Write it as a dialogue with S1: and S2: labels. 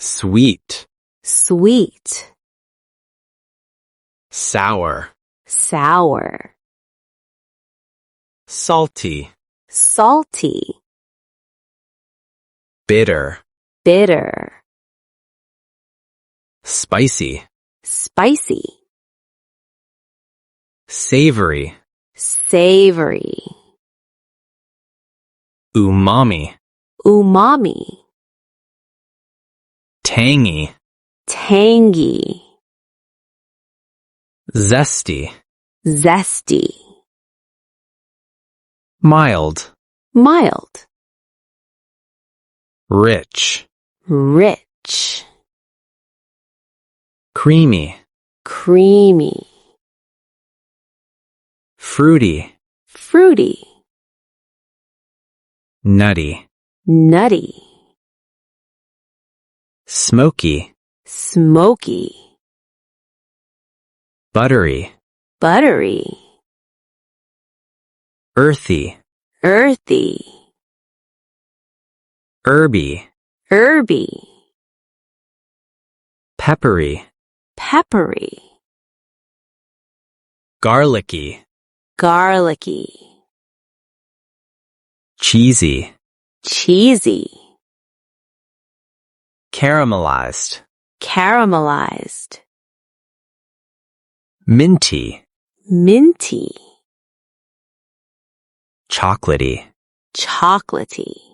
S1: Sweet.
S2: Sweet.
S1: Sour.
S2: Sour.
S1: Salty.
S2: Salty.
S1: Bitter.
S2: Bitter.
S1: Spicy.
S2: Spicy.
S1: Savory.
S2: Savory.
S1: Umami.
S2: Umami.
S1: Tangy.
S2: Tangy.
S1: Zesty.
S2: Zesty.
S1: Mild.
S2: Mild.
S1: Rich.
S2: Rich.
S1: Creamy.
S2: Creamy.
S1: Fruity.
S2: Fruity.
S1: Nutty.
S2: Nutty.
S1: Smoky.
S2: Smoky.
S1: Buttery.
S2: Buttery.
S1: Earthy.
S2: Earthy.
S1: Herby.
S2: Herby.
S1: Peppery.
S2: Peppery.
S1: Garlicky.
S2: Garlicky.
S1: Cheesy.
S2: Cheesy.
S1: Caramelized.
S2: Caramelized.
S1: Minty.
S2: Minty.
S1: Chocolatey.
S2: Chocolatey.